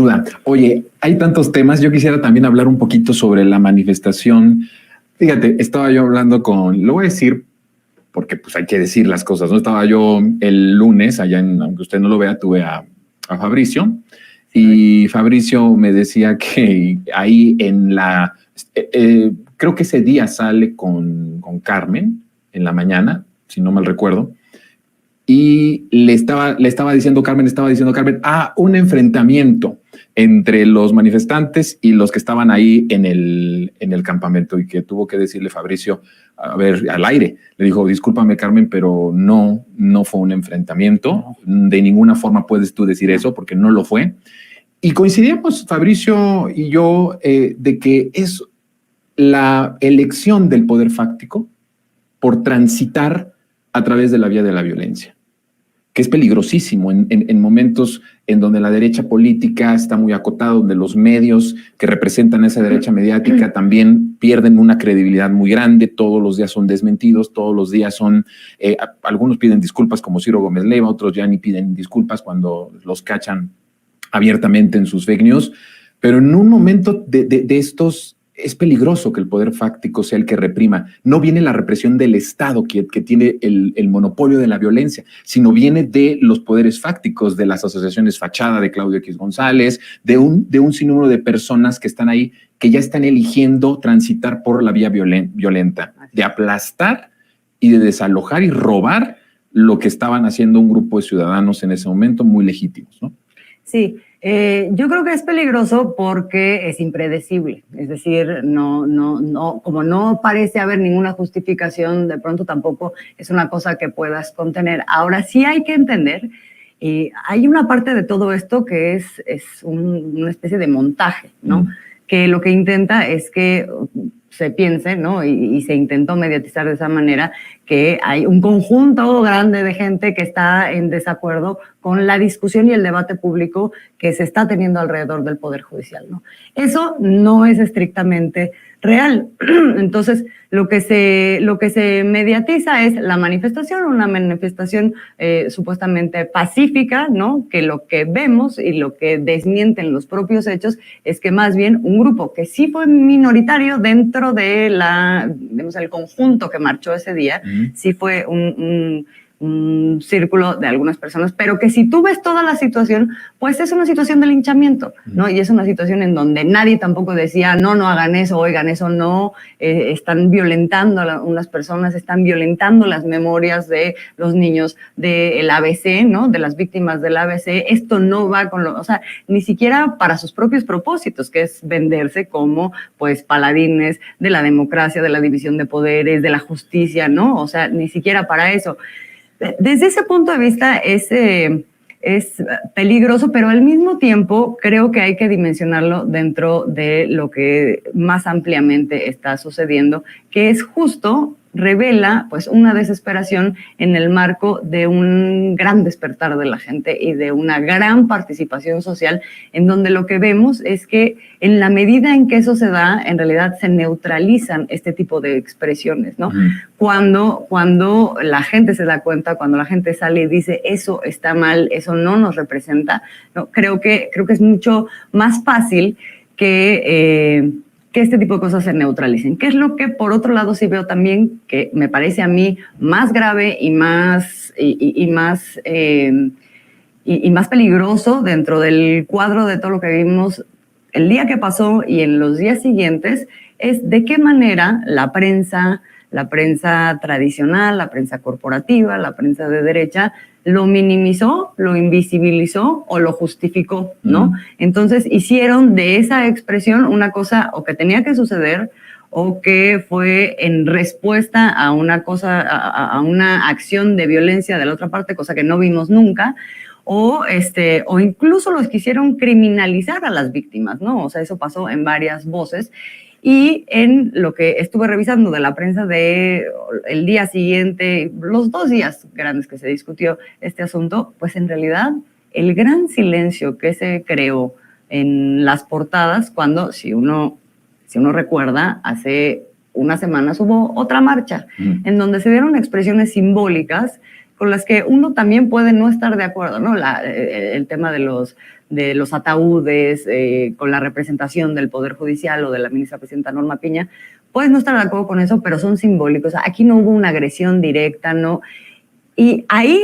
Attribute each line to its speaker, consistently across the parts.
Speaker 1: duda. Oye, hay tantos temas. Yo quisiera también hablar un poquito sobre la manifestación. Fíjate, estaba yo hablando lo voy a decir porque pues hay que decir las cosas, ¿no? Estaba yo el lunes, aunque usted no lo vea, tuve a Fabricio, y Fabricio me decía que ahí creo que ese día sale con Carmen en la mañana, si no mal recuerdo, y Carmen estaba diciendo, un enfrentamiento entre los manifestantes y los que estaban ahí en el campamento, y que tuvo que decirle Fabricio, a ver, al aire, le dijo, discúlpame Carmen, pero no fue un enfrentamiento, de ninguna forma puedes tú decir eso, porque no lo fue. Y coincidíamos Fabricio y yo de que es la elección del poder fáctico por transitar a través de la vía de la violencia, que es peligrosísimo en momentos en donde la derecha política está muy acotada, donde los medios que representan esa derecha mediática también pierden una credibilidad muy grande, todos los días son desmentidos, todos los días algunos piden disculpas como Ciro Gómez Leiva, otros ya ni piden disculpas cuando los cachan abiertamente en sus fake news, pero en un momento de estos es peligroso que el poder fáctico sea el que reprima. No viene la represión del Estado que tiene el monopolio de la violencia, sino viene de los poderes fácticos, de las asociaciones fachada de Claudio X González, de un sinnúmero de personas que están ahí, que ya están eligiendo transitar por la vía violenta, de aplastar y de desalojar y robar lo que estaban haciendo un grupo de ciudadanos en ese momento muy legítimos, ¿no?
Speaker 2: Sí, yo creo que es peligroso porque es impredecible, es decir, como no parece haber ninguna justificación, de pronto tampoco es una cosa que puedas contener. Ahora sí hay que entender, hay una parte de todo esto que es una especie de montaje, ¿no? Que lo que intenta es que se piense, ¿no? Y se intentó mediatizar de esa manera, que hay un conjunto grande de gente que está en desacuerdo con la discusión y el debate público que se está teniendo alrededor del Poder Judicial, ¿no? Eso no es estrictamente real. Entonces, lo que se mediatiza es la manifestación, una manifestación supuestamente pacífica, ¿no? Que lo que vemos y lo que desmienten los propios hechos es que más bien un grupo que sí fue minoritario dentro de digamos, el conjunto que marchó ese día, sí fue un círculo de algunas personas, pero que si tú ves toda la situación, pues es una situación de linchamiento, ¿no? Y es una situación en donde nadie tampoco decía, no hagan eso, oigan, eso no, están violentando a unas personas, están violentando las memorias de los niños del ABC, ¿no? De las víctimas del ABC, esto no va o sea, ni siquiera para sus propios propósitos, que es venderse como, pues, paladines de la democracia, de la división de poderes, de la justicia, ¿no? O sea, ni siquiera para eso. Desde ese punto de vista es peligroso, pero al mismo tiempo creo que hay que dimensionarlo dentro de lo que más ampliamente está sucediendo, que es justo revela pues una desesperación en el marco de un gran despertar de la gente y de una gran participación social, en donde lo que vemos es que en la medida en que eso se da, en realidad se neutralizan este tipo de expresiones, ¿no? Cuando la gente se da cuenta, cuando la gente sale y dice eso está mal, eso no nos representa, ¿no? Creo que es mucho más fácil que este tipo de cosas se neutralicen. ¿Qué es lo que, por otro lado, sí veo también que me parece a mí más grave y más peligroso dentro del cuadro de todo lo que vimos el día que pasó y en los días siguientes? Es de qué manera la prensa tradicional, la prensa corporativa, la prensa de derecha, lo minimizó, lo invisibilizó o lo justificó, ¿no? Entonces hicieron de esa expresión una cosa o que tenía que suceder o que fue en respuesta a una cosa, a una acción de violencia de la otra parte, cosa que no vimos nunca, o incluso los quisieron criminalizar a las víctimas, ¿no? O sea, eso pasó en varias voces. Y en lo que estuve revisando de la prensa de el día siguiente, los 2 días grandes que se discutió este asunto, pues en realidad el gran silencio que se creó en las portadas cuando, si uno recuerda, hace unas semanas hubo otra marcha en donde se dieron expresiones simbólicas con las que uno también puede no estar de acuerdo, ¿no? El tema de los ataúdes, con la representación del Poder Judicial o de la ministra presidenta Norma Piña, puedes no estar de acuerdo con eso, pero son simbólicos. Aquí no hubo una agresión directa, ¿no? Y ahí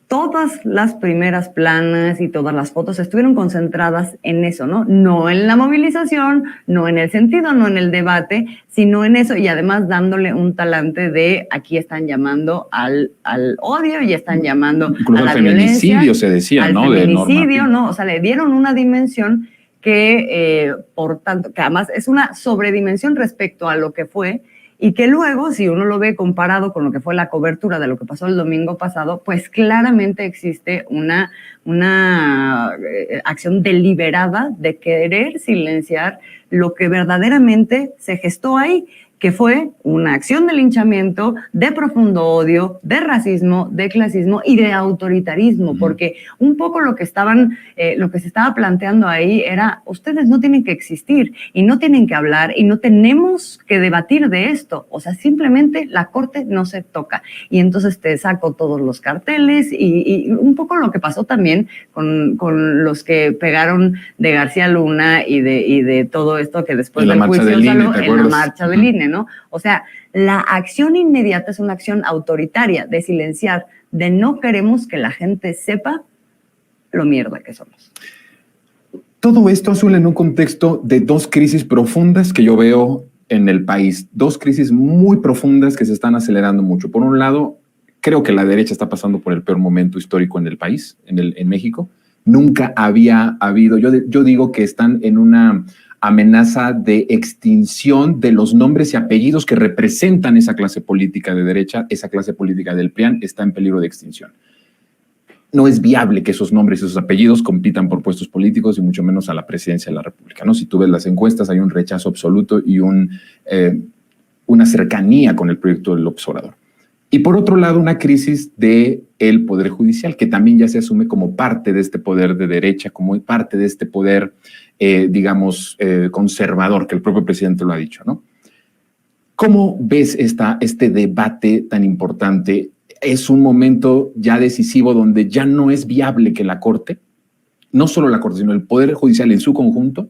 Speaker 2: todas las primeras planas y todas las fotos estuvieron concentradas en eso, ¿no? No en la movilización, no en el sentido, no en el debate, sino en eso, y además dándole un talante de aquí están llamando al odio y están llamando
Speaker 1: incluso
Speaker 2: a la
Speaker 1: al feminicidio
Speaker 2: violencia,
Speaker 1: se decía,
Speaker 2: al
Speaker 1: ¿no?
Speaker 2: feminicidio, ¿no? O sea, le dieron una dimensión que, por tanto, que además es una sobredimensión respecto a lo que fue, y que luego, si uno lo ve comparado con lo que fue la cobertura de lo que pasó el domingo pasado, pues claramente existe una acción deliberada de querer silenciar lo que verdaderamente se gestó ahí, que fue una acción de linchamiento, de profundo odio, de racismo, de clasismo y de autoritarismo, porque un poco lo que se estaba planteando ahí era, ustedes no tienen que existir y no tienen que hablar y no tenemos que debatir de esto, o sea, simplemente la corte no se toca. Y entonces te saco todos los carteles y un poco lo que pasó también con los que pegaron de García Luna y de todo esto que después del juicio salió en la marcha del INE, ¿no? O sea, la acción inmediata es una acción autoritaria de silenciar, de no queremos que la gente sepa lo mierda que somos.
Speaker 1: Todo esto, Azul, en un contexto de dos crisis profundas que yo veo en el país, dos crisis muy profundas que se están acelerando mucho. Por un lado, creo que la derecha está pasando por el peor momento histórico en el país, en México. Nunca había habido, yo digo que están en una amenaza de extinción de los nombres y apellidos que representan esa clase política de derecha, esa clase política del PRIAN está en peligro de extinción. No es viable que esos nombres y esos apellidos compitan por puestos políticos y mucho menos a la presidencia de la República, ¿no? Si tú ves las encuestas, hay un rechazo absoluto y una cercanía con el proyecto del López Obrador. Y por otro lado, una crisis del Poder Judicial, que también ya se asume como parte de este poder de derecha, como parte de este poder, conservador, que el propio presidente lo ha dicho, ¿no? ¿Cómo ves este debate tan importante? Es un momento ya decisivo donde ya no es viable que la Corte, no solo la Corte, sino el Poder Judicial en su conjunto,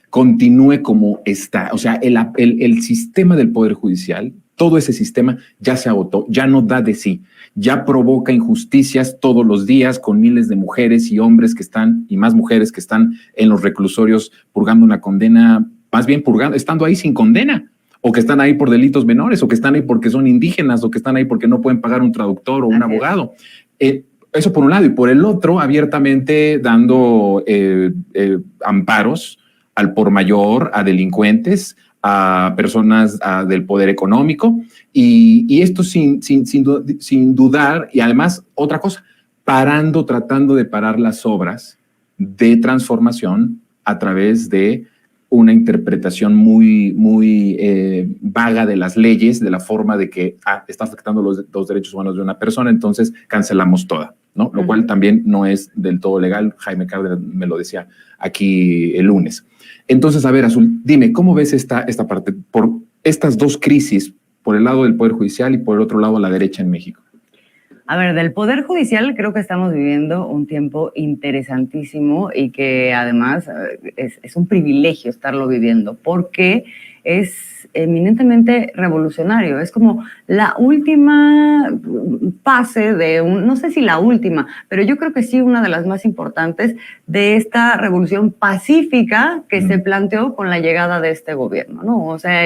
Speaker 1: continúe como está. O sea, el sistema del Poder Judicial, todo ese sistema ya se agotó, ya no da de sí, ya provoca injusticias todos los días con miles de mujeres y hombres que están, y más mujeres que están en los reclusorios purgando una condena, más bien estando ahí sin condena, o que están ahí por delitos menores, o que están ahí porque son indígenas, o que están ahí porque no pueden pagar un traductor o un abogado. Eso por un lado, y por el otro, abiertamente dando amparos al por mayor, a delincuentes, a personas del poder económico, y esto sin dudar, y además otra cosa, tratando de parar las obras de transformación a través de una interpretación muy vaga de las leyes, de la forma de que está afectando los derechos humanos de una persona, entonces cancelamos toda, ¿no? Lo cual también no es del todo legal. Jaime Cárdenas me lo decía aquí el lunes. Entonces, a ver, Azul, dime, ¿cómo ves esta parte por estas dos crisis, por el lado del Poder Judicial y por el otro lado la derecha en México?
Speaker 2: A ver, del Poder Judicial creo que estamos viviendo un tiempo interesantísimo y que además es un privilegio estarlo viviendo porque es eminentemente revolucionario. Es como la última fase no sé si la última, pero yo creo que sí una de las más importantes de esta revolución pacífica que se planteó con la llegada de este gobierno, ¿no? O sea,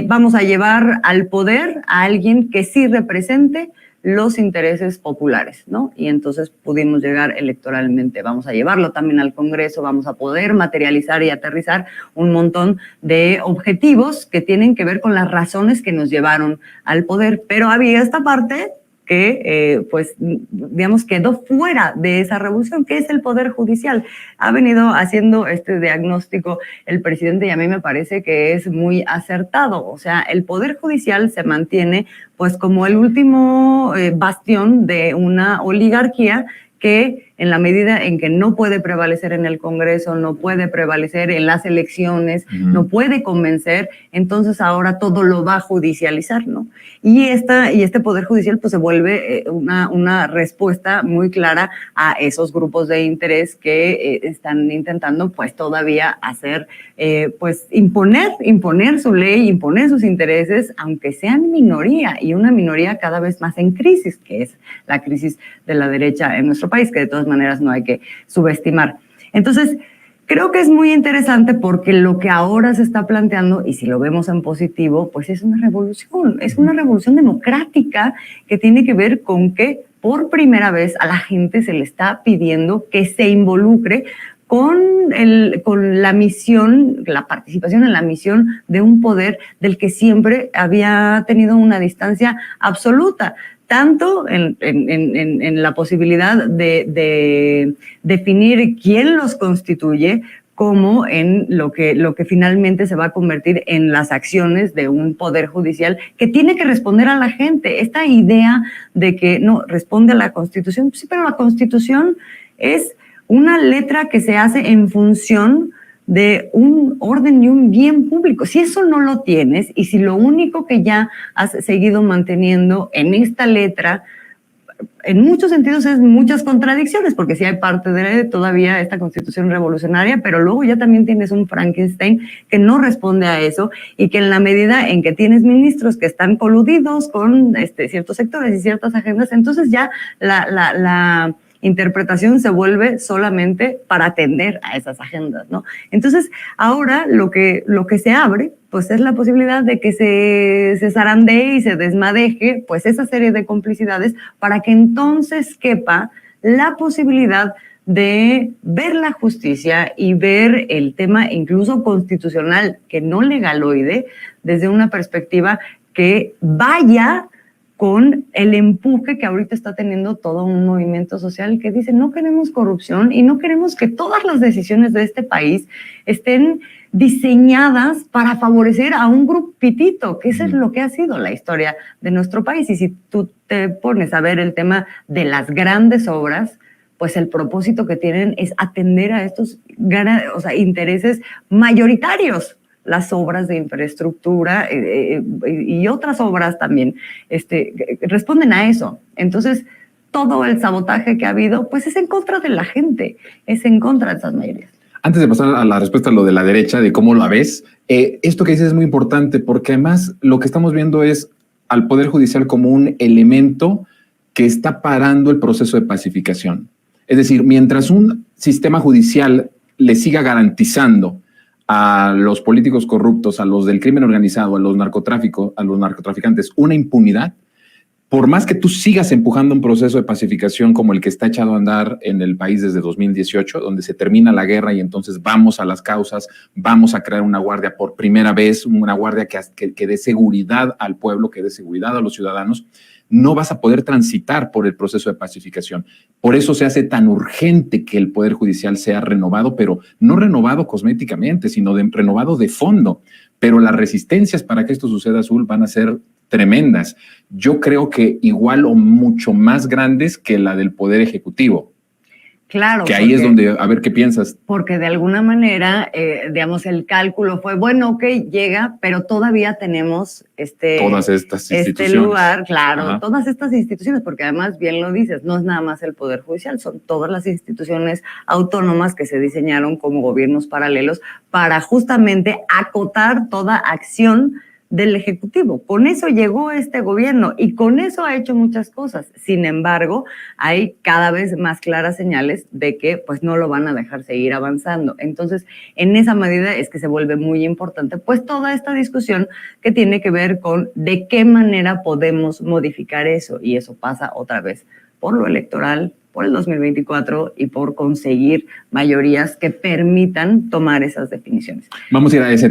Speaker 2: vamos a llevar al poder a alguien que sí represente los intereses populares, ¿no? Y entonces pudimos llegar electoralmente. Vamos a llevarlo también al Congreso, vamos a poder materializar y aterrizar un montón de objetivos que tienen que ver con las razones que nos llevaron al poder. Pero había esta parte que, pues, digamos, quedó fuera de esa revolución, que es el Poder Judicial. Ha venido haciendo este diagnóstico el presidente y a mí me parece que es muy acertado. O sea, el Poder Judicial se mantiene, pues, como el último bastión de una oligarquía que en la medida en que no puede prevalecer en el Congreso, no puede prevalecer en las elecciones, no puede convencer, entonces ahora todo lo va a judicializar, ¿no? Y este Poder Judicial pues se vuelve una respuesta muy clara a esos grupos de interés que están intentando pues todavía hacer, pues imponer su ley, imponer sus intereses, aunque sean minoría, y una minoría cada vez más en crisis, que es la crisis de la derecha en nuestro país, que de todas maneras no hay que subestimar. Entonces, creo que es muy interesante porque lo que ahora se está planteando, y si lo vemos en positivo, pues es una revolución democrática que tiene que ver con que por primera vez a la gente se le está pidiendo que se involucre con la misión, la participación en la misión de un poder del que siempre había tenido una distancia absoluta, tanto en la posibilidad de definir quién los constituye, como en lo que finalmente se va a convertir en las acciones de un poder judicial que tiene que responder a la gente. Esta idea de que no responde a la Constitución, sí, pero la Constitución es una letra que se hace en función de un orden y un bien público. Si eso no lo tienes y si lo único que ya has seguido manteniendo en esta letra, en muchos sentidos es muchas contradicciones, porque sí hay parte de todavía esta Constitución revolucionaria, pero luego ya también tienes un Frankenstein que no responde a eso, y que en la medida en que tienes ministros que están coludidos con ciertos sectores y ciertas agendas, entonces ya la interpretación se vuelve solamente para atender a esas agendas, ¿no? Entonces, ahora lo que se abre, pues es la posibilidad de que se zarandee y se desmadeje, pues esa serie de complicidades, para que entonces quepa la posibilidad de ver la justicia y ver el tema incluso constitucional, que no legaloide, desde una perspectiva que vaya con el empuje que ahorita está teniendo todo un movimiento social que dice no queremos corrupción y no queremos que todas las decisiones de este país estén diseñadas para favorecer a un grupitito, que eso es lo que ha sido la historia de nuestro país. Y si tú te pones a ver el tema de las grandes obras, pues el propósito que tienen es atender a estos intereses mayoritarios. Las obras de infraestructura y otras obras también responden a eso. Entonces, todo el sabotaje que ha habido, pues es en contra de la gente, es en contra de esas mayorías.
Speaker 1: Antes de pasar a la respuesta a lo de la derecha, de cómo la ves, esto que dices es muy importante, porque además lo que estamos viendo es al Poder Judicial como un elemento que está parando el proceso de pacificación. Es decir, mientras un sistema judicial le siga garantizando a los políticos corruptos, a los del crimen organizado, a los narcotraficantes, una impunidad, por más que tú sigas empujando un proceso de pacificación como el que está echado a andar en el país desde 2018, donde se termina la guerra y entonces vamos a las causas, vamos a crear una guardia por primera vez, una guardia que dé seguridad al pueblo, que dé seguridad a los ciudadanos, no vas a poder transitar por el proceso de pacificación. Por eso se hace tan urgente que el Poder Judicial sea renovado, pero no renovado cosméticamente, sino renovado de fondo. Pero las resistencias para que esto suceda, Azul, van a ser tremendas. Yo creo que igual o mucho más grandes que la del Poder Ejecutivo.
Speaker 2: Claro.
Speaker 1: Que ahí es donde, a ver qué piensas.
Speaker 2: Porque de alguna manera, digamos, el cálculo fue, bueno, ok, llega, pero todavía tenemos
Speaker 1: todas estas instituciones.
Speaker 2: Lugar, claro,
Speaker 1: Ajá.
Speaker 2: todas estas instituciones, porque además, bien lo dices, no es nada más el Poder Judicial, son todas las instituciones autónomas que se diseñaron como gobiernos paralelos para justamente acotar toda acción del Ejecutivo. Con eso llegó este gobierno y con eso ha hecho muchas cosas. Sin embargo, hay cada vez más claras señales de que pues no lo van a dejar seguir avanzando. Entonces, en esa medida es que se vuelve muy importante pues toda esta discusión que tiene que ver con de qué manera podemos modificar eso, y eso pasa otra vez por lo electoral, por el 2024 y por conseguir mayorías que permitan tomar esas definiciones.
Speaker 1: Vamos a ir a ese tema.